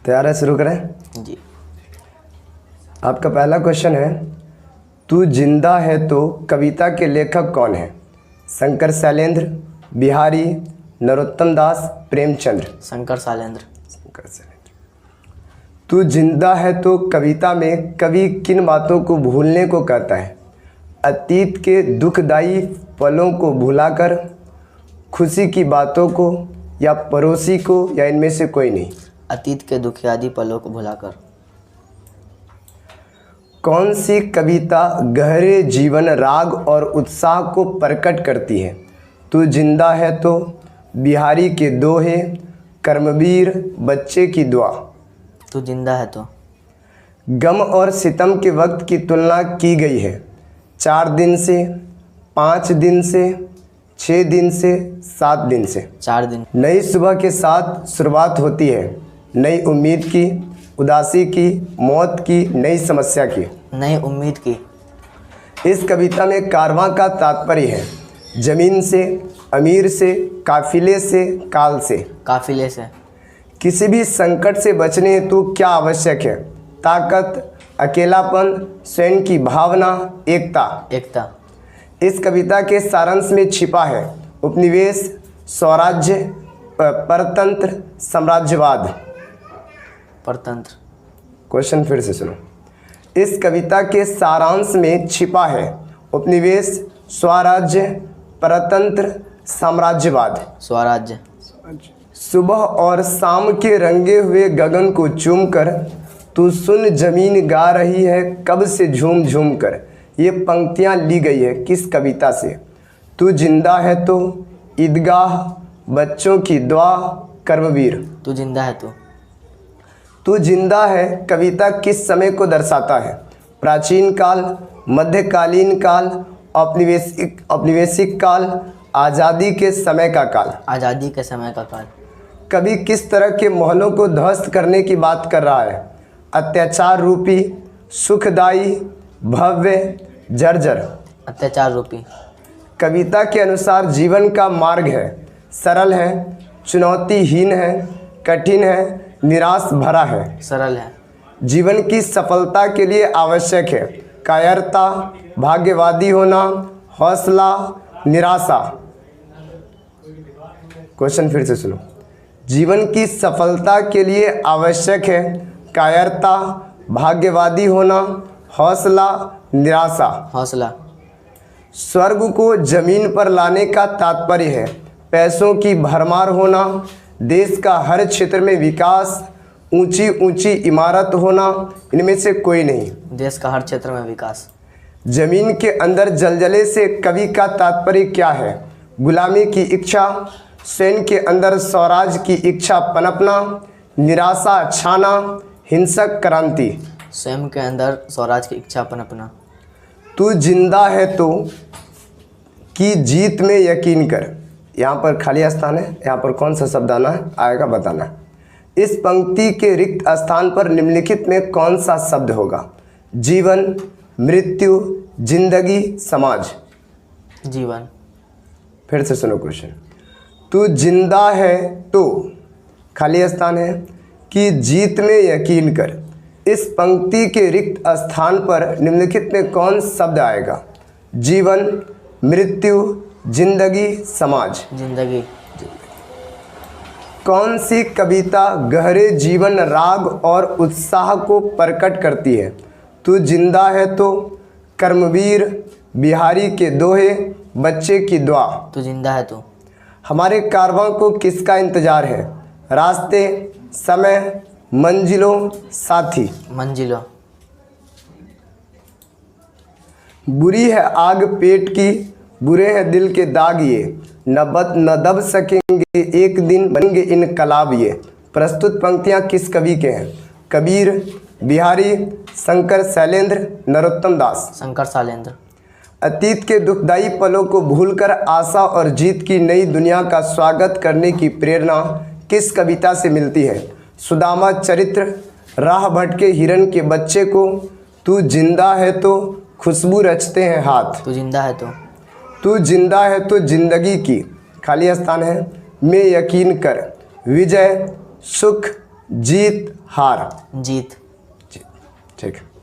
तैयार है? शुरू करें जी। आपका पहला क्वेश्चन है, तू जिंदा है तो कविता के लेखक कौन है? शंकर शैलेंद्र, बिहारी, नरोत्तम दास, प्रेमचंद्र। शंकर शैलेंद्र। शंकर शैलेंद्र। तू जिंदा है तो कविता में कवि किन बातों को भूलने को कहता है? अतीत के दुखदाई पलों को भुलाकर, खुशी की बातों को, या पड़ोसी को, या इनमें से कोई नहीं? अतीत के दुखियादी पलों को भुलाकर। कौन सी कविता गहरे जीवन, राग और उत्साह को प्रकट करती है? तू जिंदा है तो, बिहारी के दोहे, कर्मवीर, बच्चे की दुआ। तू जिंदा है तो। गम और सितम के वक्त की तुलना की गई है 4 दिन से, 5 दिन से, 6 दिन से, 7 दिन से। 4 दिन। नई सुबह के साथ शुरुआत होती है, नई उम्मीद की, उदासी की, मौत की, नई समस्या की। नई उम्मीद की। इस कविता में कारवां का तात्पर्य है जमीन से, अमीर से, काफिले से, काल से। काफिले से। किसी भी संकट से बचने हेतु क्या आवश्यक है? ताकत, अकेलापन, स्वयं की भावना, एकता। एकता। इस कविता के सारांश में छिपा है उपनिवेश, स्वराज्य, परतंत्र, साम्राज्यवाद। परतंत्र। क्वेश्चन फिर से सुनो। इस कविता के सारांश में छिपा है उपनिवेश, स्वराज्य, परतंत्र, साम्राज्यवाद। स्वराज्य। सुबह और शाम के रंगे हुए गगन को चूमकर, तू सुन जमीन गा रही है कब से झूम झूम कर। ये पंक्तियाँ ली गई है किस कविता से? तू जिंदा है तो, ईदगाह, बच्चों की दुआ, कर्मवीर। तू जिंदा है तो। तू जिंदा है कविता किस समय को दर्शाता है? प्राचीन काल, मध्यकालीन काल, औपनिवेशिक काल, आज़ादी के समय का काल। आज़ादी के समय का काल। कवि किस तरह के महलों को ध्वस्त करने की बात कर रहा है? अत्याचार रूपी, सुखदाई, भव्य, जर्जर। अत्याचार रूपी। कविता के अनुसार जीवन का मार्ग है, सरल है, चुनौतीहीन है, कठिन है, निराश भरा है। सरल है। जीवन की सफलता के लिए आवश्यक है कायरता, भाग्यवादी होना, हौसला, निराशा। क्वेश्चन फिर से सुनो। जीवन की सफलता के लिए आवश्यक है कायरता, भाग्यवादी होना, हौसला, निराशा। हौसला। स्वर्ग को जमीन पर लाने का तात्पर्य है पैसों की भरमार होना, देश का हर क्षेत्र में विकास, ऊंची ऊंची इमारत होना, इनमें से कोई नहीं। देश का हर क्षेत्र में विकास। जमीन के अंदर जलजले से कवि का तात्पर्य क्या है? गुलामी की इच्छा, स्वयं के अंदर स्वराज की इच्छा पनपना, निराशा छाना, हिंसक क्रांति। स्वयं के अंदर स्वराज की इच्छा पनपना। तू जिंदा है तो की जीत में यकीन कर। यहाँ पर खाली स्थान है, यहाँ पर कौन सा शब्द आना है आएगा बताना। इस पंक्ति के रिक्त स्थान पर निम्नलिखित में कौन सा शब्द होगा? जीवन, मृत्यु, जिंदगी, समाज। जीवन। फिर से सुनो क्वेश्चन। तू जिंदा है तो खाली स्थान है कि जीत में यकीन कर। इस पंक्ति के रिक्त स्थान पर निम्नलिखित में कौन शब्द आएगा? जीवन, मृत्यु, जिंदगी, समाज। जिंदगी। कौन सी कविता गहरे जीवन, राग और उत्साह को प्रकट करती है? तू जिंदा है तो, कर्मवीर, बिहारी के दोहे, बच्चे की दुआ। तू जिंदा है तो। हमारे कारवां को किसका इंतजार है? रास्ते, समय, मंजिलों, साथी। मंजिलों। बुरी है आग पेट की, बुरे हैं दिल के दाग ये, न दब सकेंगे एक दिन बनेंगे इनकलाब ये। प्रस्तुत पंक्तियाँ किस कवि के हैं? कबीर, बिहारी, शंकर शैलेंद्र, नरोत्तम दास। शंकर शैलेंद्र। अतीत के दुखदाई पलों को भूलकर आशा और जीत की नई दुनिया का स्वागत करने की प्रेरणा किस कविता से मिलती है? सुदामा चरित्र, राह भटके हिरन के बच्चे को, तू जिंदा है तो खुशबू रचते हैं हाथ। तू जिंदा है तो। तू जिंदा है तो जिंदगी की खाली स्थान है में यकीन कर। विजय, सुख, जीत हार। जीत। ठीक है।